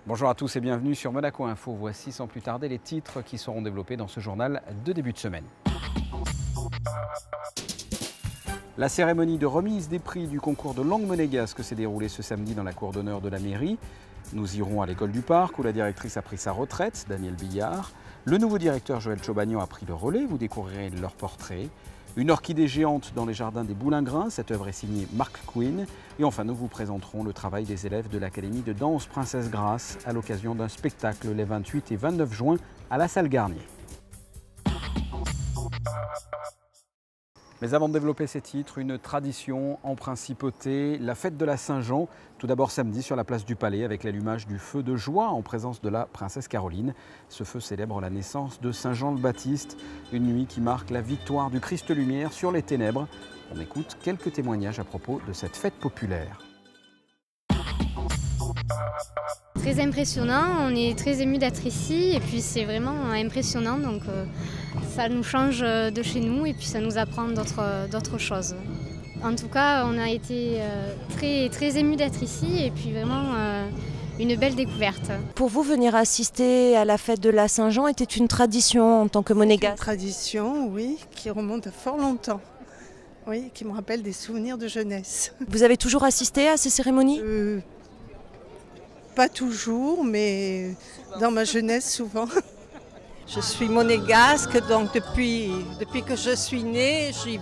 Bonjour à tous et bienvenue sur Monaco Info. Voici sans plus tarder les titres qui seront développés dans ce journal de début de semaine. La cérémonie de remise des prix du concours de langue monégasque s'est déroulée ce samedi dans la cour d'honneur de la mairie. Nous irons à l'école du parc où la directrice a pris sa retraite, Daniel Billard. Le nouveau directeur Joël Chobagnon a pris le relais, vous découvrirez leur portrait. Une orchidée géante dans les jardins des Boulingrins, cette œuvre est signée Mark Quinn. Et enfin, nous vous présenterons le travail des élèves de l'Académie de danse Princesse Grace à l'occasion d'un spectacle les 28 et 29 juin à la salle Garnier. Mais avant de développer ces titres, une tradition en principauté, la fête de la Saint-Jean, tout d'abord samedi sur la place du Palais avec l'allumage du feu de joie en présence de la princesse Caroline. Ce feu célèbre la naissance de Saint Jean le Baptiste, une nuit qui marque la victoire du Christ lumière sur les ténèbres. On écoute quelques témoignages à propos de cette fête populaire. Très impressionnant, on est très émus d'être ici et puis c'est vraiment impressionnant, donc ça nous change de chez nous et puis ça nous apprend d'autres choses. En tout cas, on a été très émus d'être ici et puis vraiment une belle découverte. Pour vous, venir assister à la fête de la Saint-Jean était une tradition en tant que monégasque? Une tradition, oui, qui remonte à fort longtemps. Oui, qui me rappelle des souvenirs de jeunesse. Vous avez toujours assisté à ces cérémonies? Pas toujours, mais dans ma jeunesse souvent. Je suis monégasque, donc depuis que je suis née, j'y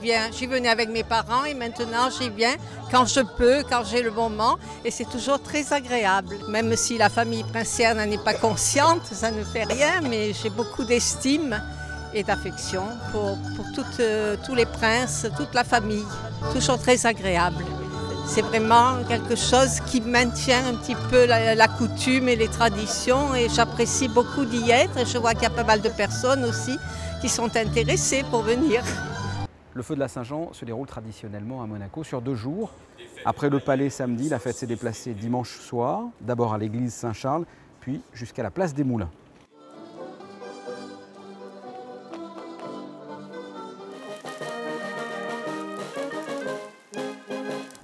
venais avec mes parents et maintenant j'y viens quand je peux, quand j'ai le moment et c'est toujours très agréable. Même si la famille princière n'en est pas consciente, ça ne fait rien, mais j'ai beaucoup d'estime et d'affection pour tous les princes, toute la famille. Toujours très agréable. C'est vraiment quelque chose qui maintient un petit peu la coutume et les traditions et j'apprécie beaucoup d'y être et je vois qu'il y a pas mal de personnes aussi qui sont intéressées pour venir. Le feu de la Saint-Jean se déroule traditionnellement à Monaco sur 2 jours. Après le palais samedi, la fête s'est déplacée dimanche soir, d'abord à l'église Saint-Charles, puis jusqu'à la place des Moulins.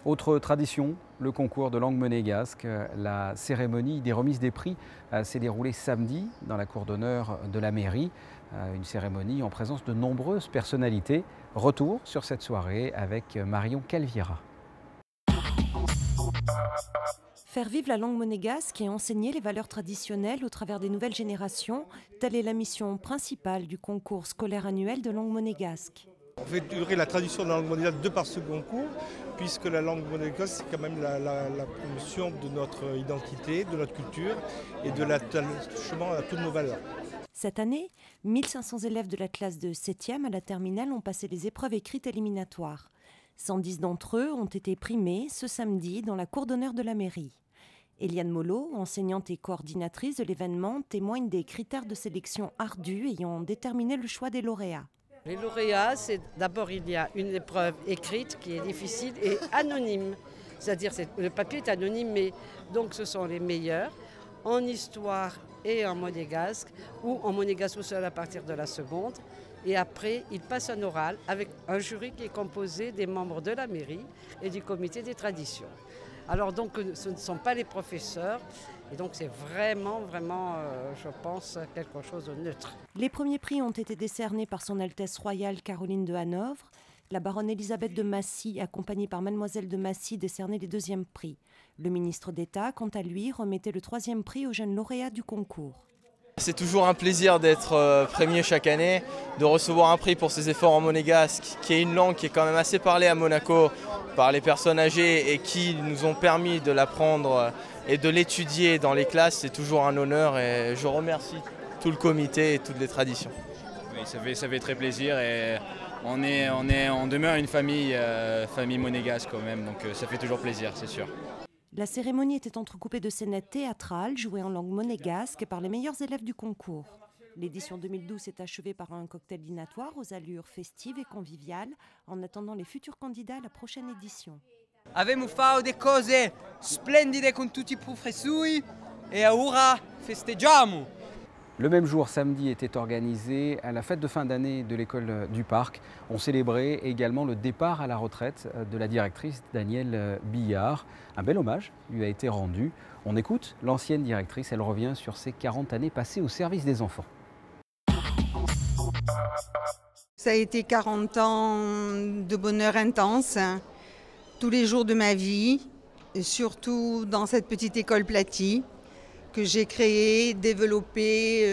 Autre tradition, le concours de langue monégasque. La cérémonie des remises des prix s'est déroulée samedi dans la cour d'honneur de la mairie. Une cérémonie en présence de nombreuses personnalités. Retour sur cette soirée avec Marion Calviera. Faire vivre la langue monégasque et enseigner les valeurs traditionnelles au travers des nouvelles générations, telle est la mission principale du concours scolaire annuel de langue monégasque. On fait durer la tradition de la langue monégasque de par ce concours, puisque la langue monégasque, c'est quand même la promotion de notre identité, de notre culture et de l'attachement à toutes nos valeurs. Cette année, 1500 élèves de la classe de 7e à la terminale ont passé les épreuves écrites éliminatoires. 110 d'entre eux ont été primés ce samedi dans la cour d'honneur de la mairie. Eliane Mollo, enseignante et coordinatrice de l'événement, témoigne des critères de sélection ardus ayant déterminé le choix des lauréats. Les lauréats, c'est d'abord il y a une épreuve écrite qui est difficile et anonyme. C'est-à-dire le papier est anonyme, mais donc ce sont les meilleurs en histoire et en monégasque, ou en monégasque au seul à partir de la seconde. Et après, ils passent un oral avec un jury qui est composé des membres de la mairie et du comité des traditions. Alors donc ce ne sont pas les professeurs. Et donc c'est vraiment, je pense, quelque chose de neutre. Les premiers prix ont été décernés par son Altesse royale Caroline de Hanovre. La baronne Elisabeth de Massy, accompagnée par mademoiselle de Massy, décernait les 2e prix. Le ministre d'État, quant à lui, remettait le 3e prix aux jeunes lauréats du concours. C'est toujours un plaisir d'être premier chaque année, de recevoir un prix pour ses efforts en monégasque, qui est une langue qui est quand même assez parlée à Monaco par les personnes âgées et qui nous ont permis de l'apprendre et de l'étudier dans les classes. C'est toujours un honneur et je remercie tout le comité et toutes les traditions. Oui, ça fait très plaisir et on demeure une famille monégasque quand même, donc ça fait toujours plaisir, c'est sûr. La cérémonie était entrecoupée de scénettes théâtrales jouées en langue monégasque par les meilleurs élèves du concours. L'édition 2012 s'est achevée par un cocktail dînatoire aux allures festives et conviviales, en attendant les futurs candidats à la prochaine édition. Abbiamo fatto delle cose splendide con tutti i professori e ora festeggiamo! Le même jour, samedi, était organisée à la fête de fin d'année de l'école du Parc. On célébrait également le départ à la retraite de la directrice Danielle Billard. Un bel hommage lui a été rendu. On écoute l'ancienne directrice, elle revient sur ses 40 années passées au service des enfants. Ça a été 40 ans de bonheur intense, tous les jours de ma vie, et surtout dans cette petite école Platy, que j'ai créée, développée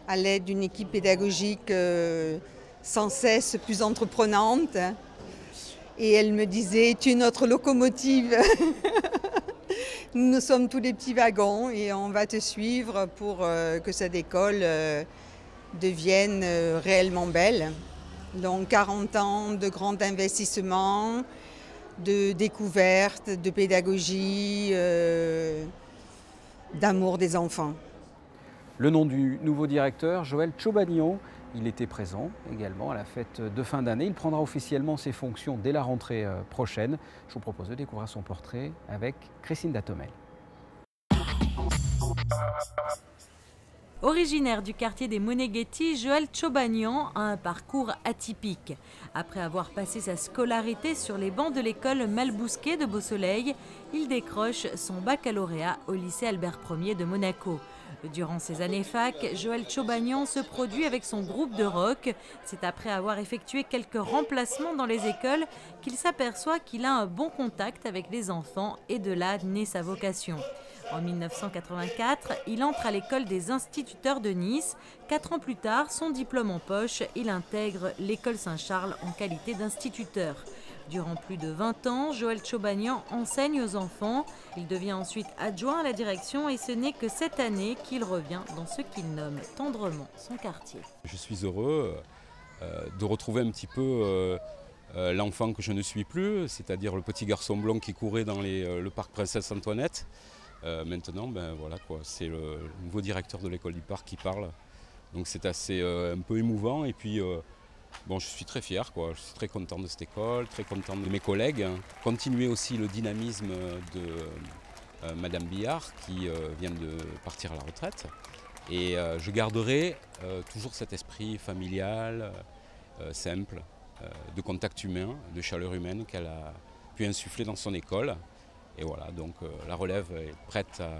à l'aide d'une équipe pédagogique sans cesse plus entreprenante. Et elle me disait, tu es notre locomotive. Nous sommes tous les petits wagons et on va te suivre pour que cette école devienne réellement belle. Donc 40 ans de grand investissement, de découverte, de pédagogie, d'amour des enfants. Le nom du nouveau directeur, Joël Chobagnon, il était présent également à la fête de fin d'année. Il prendra officiellement ses fonctions dès la rentrée prochaine. Je vous propose de découvrir son portrait avec Christine Datomel. Originaire du quartier des Moneghetti, Joël Chobagnon a un parcours atypique. Après avoir passé sa scolarité sur les bancs de l'école Malbousquet de Beausoleil, il décroche son baccalauréat au lycée Albert Ier de Monaco. Durant ses années fac, Joël Chobagnon se produit avec son groupe de rock. C'est après avoir effectué quelques remplacements dans les écoles qu'il s'aperçoit qu'il a un bon contact avec les enfants et de là naît sa vocation. En 1984, il entre à l'école des instituteurs de Nice. 4 ans plus tard, son diplôme en poche, il intègre l'école Saint-Charles en qualité d'instituteur. Durant plus de 20 ans, Joël Chobagnon enseigne aux enfants. Il devient ensuite adjoint à la direction et ce n'est que cette année qu'il revient dans ce qu'il nomme tendrement son quartier. Je suis heureux de retrouver un petit peu l'enfant que je ne suis plus, c'est-à-dire le petit garçon blond qui courait dans le parc Princesse Antoinette. Maintenant, voilà, c'est le nouveau directeur de l'école du Parc qui parle. Donc c'est assez un peu émouvant et puis bon, je suis très fier, je suis très content de cette école, très content de mes collègues. Continuer aussi le dynamisme de Madame Billard qui vient de partir à la retraite. Et je garderai toujours cet esprit familial, simple, de contact humain, de chaleur humaine qu'elle a pu insuffler dans son école. Et voilà, donc la relève est prête à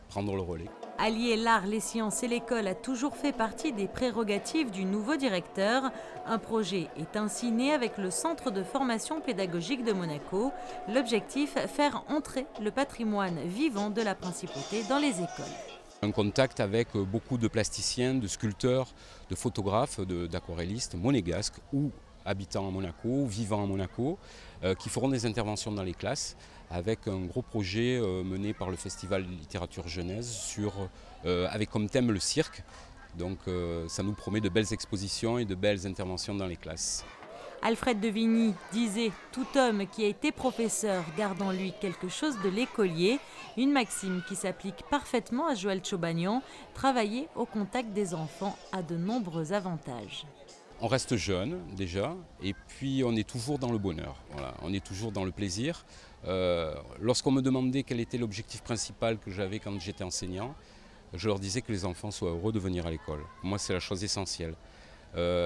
prendre le relais. Allier l'art, les sciences et l'école a toujours fait partie des prérogatives du nouveau directeur. Un projet est ainsi né avec le Centre de formation pédagogique de Monaco. L'objectif, faire entrer le patrimoine vivant de la principauté dans les écoles. Un contact avec beaucoup de plasticiens, de sculpteurs, de photographes, d'aquarellistes monégasques ou habitants à Monaco, vivant à Monaco, qui feront des interventions dans les classes avec un gros projet mené par le Festival de littérature jeunesse avec comme thème le cirque. Donc ça nous promet de belles expositions et de belles interventions dans les classes. Alfred de Vigny disait « Tout homme qui a été professeur garde en lui quelque chose de l'écolier », une maxime qui s'applique parfaitement à Joël Chobagnon. Travailler au contact des enfants a de nombreux avantages. On reste jeune déjà et puis on est toujours dans le bonheur, voilà, on est toujours dans le plaisir. Lorsqu'on me demandait quel était l'objectif principal que j'avais quand j'étais enseignant, je leur disais que les enfants soient heureux de venir à l'école. Pour moi, c'est la chose essentielle.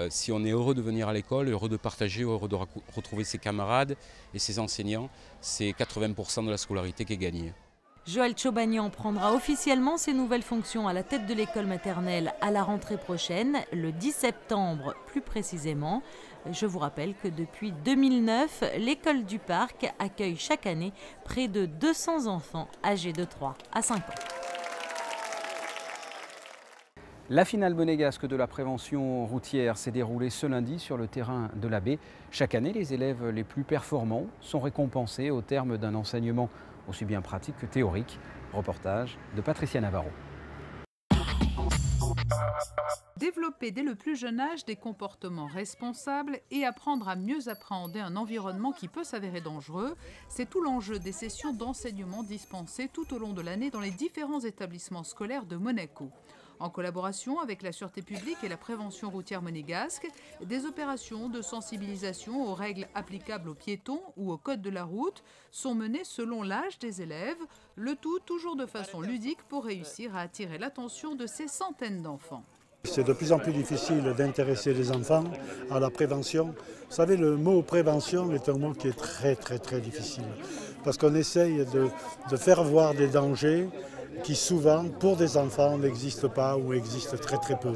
Si on est heureux de venir à l'école, heureux de partager, heureux de retrouver ses camarades et ses enseignants, c'est 80% de la scolarité qui est gagnée. Joël Chobagnon prendra officiellement ses nouvelles fonctions à la tête de l'école maternelle à la rentrée prochaine, le 10 septembre plus précisément. Je vous rappelle que depuis 2009, l'école du Parc accueille chaque année près de 200 enfants âgés de 3 à 5 ans. La finale monégasque de la prévention routière s'est déroulée ce lundi sur le terrain de la Baie. Chaque année, les élèves les plus performants sont récompensés au terme d'un enseignement aussi bien pratique que théorique. Reportage de Patricia Navarro. Développer dès le plus jeune âge des comportements responsables et apprendre à mieux appréhender un environnement qui peut s'avérer dangereux, c'est tout l'enjeu des sessions d'enseignement dispensées tout au long de l'année dans les différents établissements scolaires de Monaco. En collaboration avec la Sûreté publique et la prévention routière monégasque, des opérations de sensibilisation aux règles applicables aux piétons ou au code de la route sont menées selon l'âge des élèves, le tout toujours de façon ludique pour réussir à attirer l'attention de ces centaines d'enfants. C'est de plus en plus difficile d'intéresser les enfants à la prévention. Vous savez, le mot prévention est un mot qui est très difficile. Parce qu'on essaye de faire voir des dangers qui souvent, pour des enfants, n'existent pas ou existent très peu.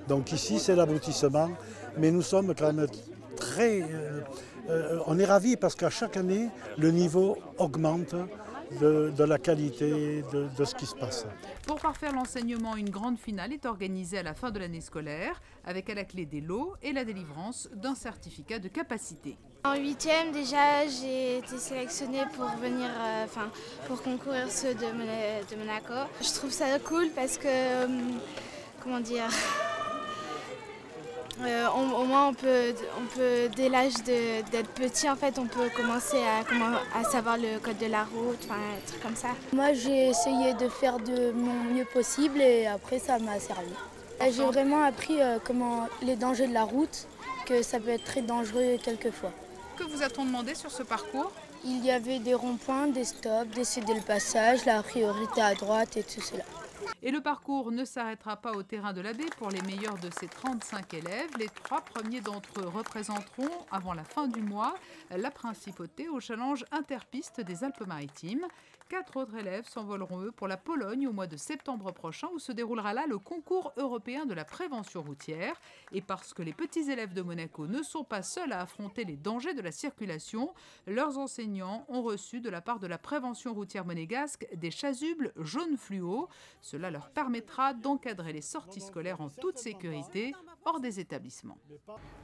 Donc ici, c'est l'aboutissement, mais nous sommes quand même on est ravis parce qu'à chaque année, le niveau augmente de la qualité de ce qui se passe. Pour parfaire l'enseignement, une grande finale est organisée à la fin de l'année scolaire, avec à la clé des lots et la délivrance d'un certificat de capacité. En 8e, déjà, j'ai été sélectionnée pour venir, pour concourir ceux de Monaco. Je trouve ça cool parce que, comment dire, au moins on peut dès l'âge d'être petit, en fait, on peut commencer à savoir le code de la route, un truc comme ça. Moi, j'ai essayé de faire de mon mieux possible et après ça m'a servi. J'ai vraiment appris les dangers de la route, que ça peut être très dangereux quelquefois. Que vous a-t-on demandé sur ce parcours? Il y avait des ronds-points, des stops, des céder le passage, la priorité à droite et tout cela. Et le parcours ne s'arrêtera pas au terrain de la baie pour les meilleurs de ces 35 élèves. Les 3 premiers d'entre eux représenteront, avant la fin du mois, la principauté au challenge interpiste des Alpes-Maritimes. 4 autres élèves s'envoleront, eux, pour la Pologne au mois de septembre prochain, où se déroulera là le concours européen de la prévention routière. Et parce que les petits élèves de Monaco ne sont pas seuls à affronter les dangers de la circulation, leurs enseignants ont reçu de la part de la prévention routière monégasque des chasubles jaunes fluo. Cela leur permettra d'encadrer les sorties scolaires en toute sécurité hors des établissements.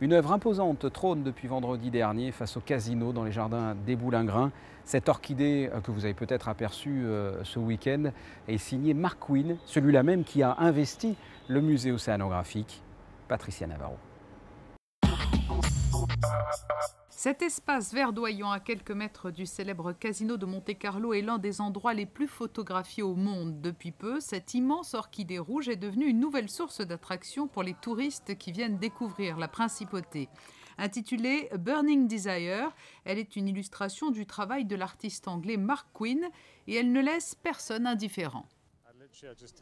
Une œuvre imposante trône depuis vendredi dernier face au casino dans les jardins des Boulingrins. Cette orchidée que vous avez peut-être aperçue ce week-end est signée Mark Quinn, celui-là même qui a investi le musée océanographique. Patricia Navarro. Cet espace verdoyant à quelques mètres du célèbre casino de Monte-Carlo est l'un des endroits les plus photographiés au monde. Depuis peu, cette immense orchidée rouge est devenue une nouvelle source d'attraction pour les touristes qui viennent découvrir la principauté. Intitulée Burning Desire, elle est une illustration du travail de l'artiste anglais Mark Quinn et elle ne laisse personne indifférent.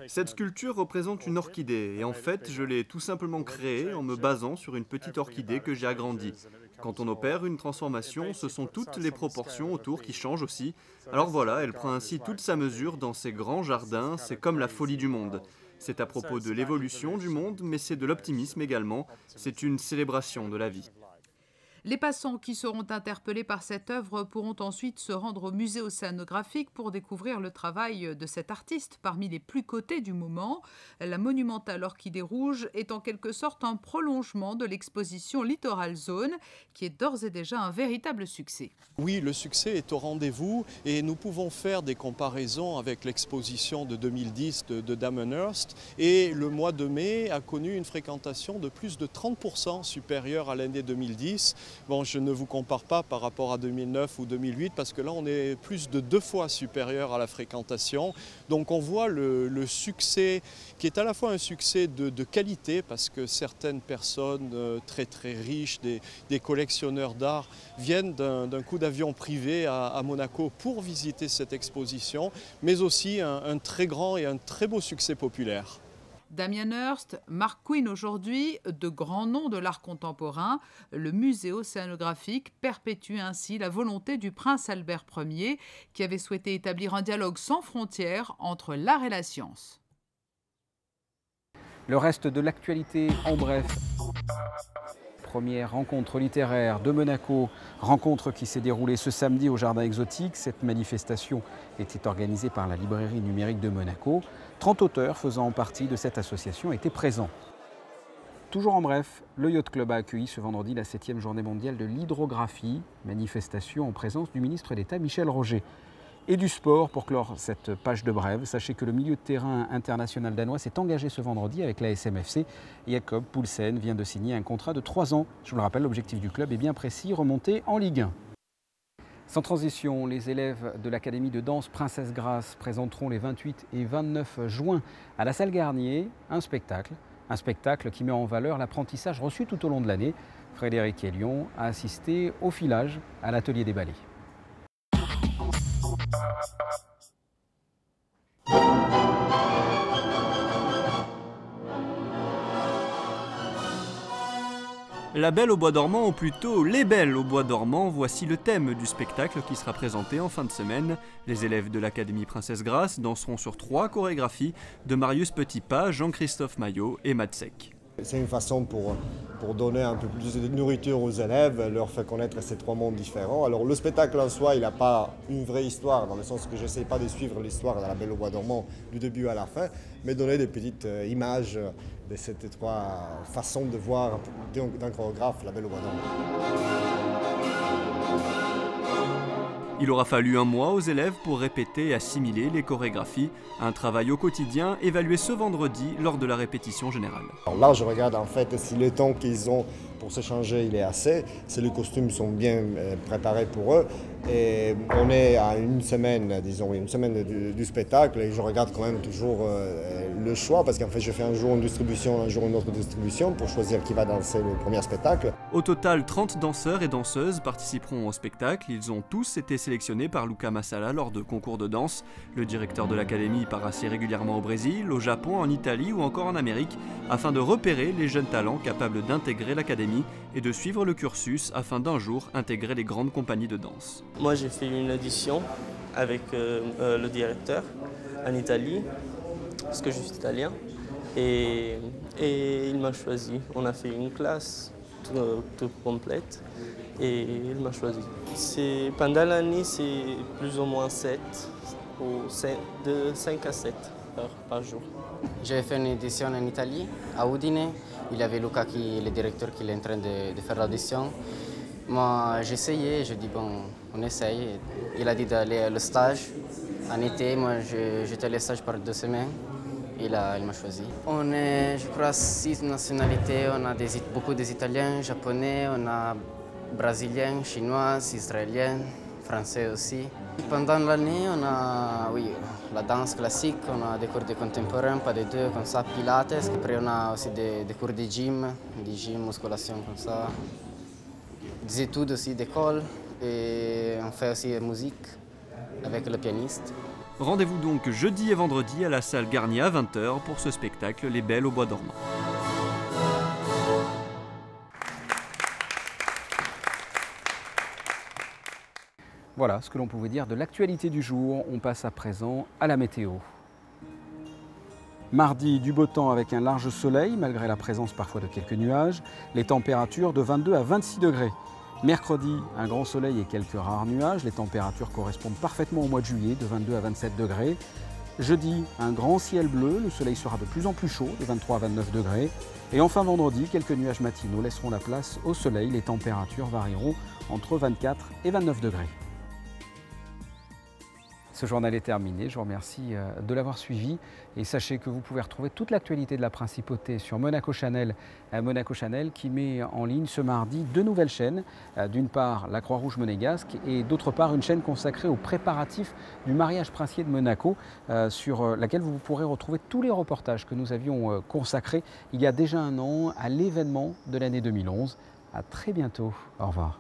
Cette sculpture représente une orchidée et en fait, je l'ai tout simplement créée en me basant sur une petite orchidée que j'ai agrandie. Quand on opère une transformation, ce sont toutes les proportions autour qui changent aussi. Alors voilà, elle prend ainsi toute sa mesure dans ces grands jardins, c'est comme la folie du monde. C'est à propos de l'évolution du monde, mais c'est de l'optimisme également. C'est une célébration de la vie. Les passants qui seront interpellés par cette œuvre pourront ensuite se rendre au musée océanographique pour découvrir le travail de cet artiste parmi les plus cotés du moment. La monumentale orchidée rouge est en quelque sorte un prolongement de l'exposition Littoral Zone qui est d'ores et déjà un véritable succès. Oui, le succès est au rendez-vous et nous pouvons faire des comparaisons avec l'exposition de 2010 de Dammenhurst et le mois de mai a connu une fréquentation de plus de 30% supérieure à l'année 2010. Bon, je ne vous compare pas par rapport à 2009 ou 2008 parce que là on est plus de 2 fois supérieur à la fréquentation. Donc on voit le succès qui est à la fois un succès de qualité parce que certaines personnes très riches, des collectionneurs d'art viennent d'un coup d'avion privé à Monaco pour visiter cette exposition, mais aussi un très grand et un très beau succès populaire. Damien Hirst, Mark Quinn aujourd'hui, de grands noms de l'art contemporain, le musée océanographique perpétue ainsi la volonté du prince Albert Ier qui avait souhaité établir un dialogue sans frontières entre l'art et la science. Le reste de l'actualité en bref. Première rencontre littéraire de Monaco, rencontre qui s'est déroulée ce samedi au Jardin Exotique. Cette manifestation était organisée par la librairie numérique de Monaco. 30 auteurs faisant partie de cette association étaient présents. Toujours en bref, le Yacht Club a accueilli ce vendredi la 7e journée mondiale de l'hydrographie, manifestation en présence du ministre d'État Michel Roger. Et du sport, pour clore cette page de brève, sachez que le milieu de terrain international danois s'est engagé ce vendredi avec la SMFC. Jakob Poulsen vient de signer un contrat de 3 ans. Je vous le rappelle, l'objectif du club est bien précis, remonter en Ligue 1. Sans transition, les élèves de l'Académie de danse Princesse Grace présenteront les 28 et 29 juin à la salle Garnier un spectacle qui met en valeur l'apprentissage reçu tout au long de l'année. Frédéric Hélion a assisté au filage à l'atelier des ballets. La Belle au bois dormant, ou plutôt Les Belles au bois dormant, voici le thème du spectacle qui sera présenté en fin de semaine. Les élèves de l'Académie Princesse Grace danseront sur 3 chorégraphies de Marius Petitpas, Jean-Christophe Maillot et Matsek. C'est une façon pour donner un peu plus de nourriture aux élèves, leur faire connaître ces 3 mondes différents. Alors le spectacle en soi, il n'a pas une vraie histoire, dans le sens que je n'essaie pas de suivre l'histoire de la Belle au bois dormant du début à la fin, mais donner des petites images de ces 3 façons de voir d'un chorégraphe la Belle au bois dormant. Il aura fallu un mois aux élèves pour répéter et assimiler les chorégraphies, un travail au quotidien évalué ce vendredi lors de la répétition générale. Alors là, je regarde en fait si le temps qu'ils ont pour se changer, il est assez, si les costumes sont bien préparés pour eux. Et on est à une semaine, disons, une semaine du spectacle et je regarde quand même toujours le choix parce qu'en fait je fais un jour une distribution, un jour une autre distribution pour choisir qui va danser le premier spectacle. Au total, 30 danseurs et danseuses participeront au spectacle. Ils ont tous été sélectionnés par Luca Massala lors de concours de danse. Le directeur de l'académie part assez régulièrement au Brésil, au Japon, en Italie ou encore en Amérique afin de repérer les jeunes talents capables d'intégrer l'académie et de suivre le cursus afin d'un jour intégrer les grandes compagnies de danse. Moi j'ai fait une audition avec le directeur en Italie, parce que je suis italien, et il m'a choisi. On a fait une classe toute complète et il m'a choisi. Pendant l'année, c'est plus ou moins 7, de 5 à 7 heures par jour. J'ai fait une audition en Italie, à Udine. Il y avait Luca, le directeur, qui est en train de faire l'audition. Moi, j'ai essayé, j'ai dit bon, on essaye. Il a dit d'aller au stage en été. Moi, j'étais allé au stage par 2 semaines. Il m'a choisi. On est, je crois, 6 nationalités. On a beaucoup d'Italiens, Japonais, on a Brésiliens, Chinois, Israéliens, Français aussi. Pendant l'année, on a la danse classique, on a des cours de contemporain, pas de deux, comme ça, pilates. Après, on a aussi des cours de gym, musculation, comme ça. Des études aussi d'école et on fait aussi musique avec le pianiste. Rendez-vous donc jeudi et vendredi à la salle Garnier à 20 h pour ce spectacle Les Belles au bois dormant. Voilà ce que l'on pouvait dire de l'actualité du jour. On passe à présent à la météo. Mardi, du beau temps avec un large soleil, malgré la présence parfois de quelques nuages. Les températures de 22 à 26 degrés. Mercredi, un grand soleil et quelques rares nuages. Les températures correspondent parfaitement au mois de juillet, de 22 à 27 degrés. Jeudi, un grand ciel bleu. Le soleil sera de plus en plus chaud, de 23 à 29 degrés. Et enfin vendredi, quelques nuages matinaux laisseront la place au soleil. Les températures varieront entre 24 et 29 degrés. Ce journal est terminé, je vous remercie de l'avoir suivi et sachez que vous pouvez retrouver toute l'actualité de la Principauté sur Monaco Channel. Monaco Channel qui met en ligne ce mardi 2 nouvelles chaînes. D'une part la Croix-Rouge monégasque et d'autre part une chaîne consacrée aux préparatifs du mariage princier de Monaco sur laquelle vous pourrez retrouver tous les reportages que nous avions consacrés il y a déjà un an à l'événement de l'année 2011. À très bientôt, au revoir.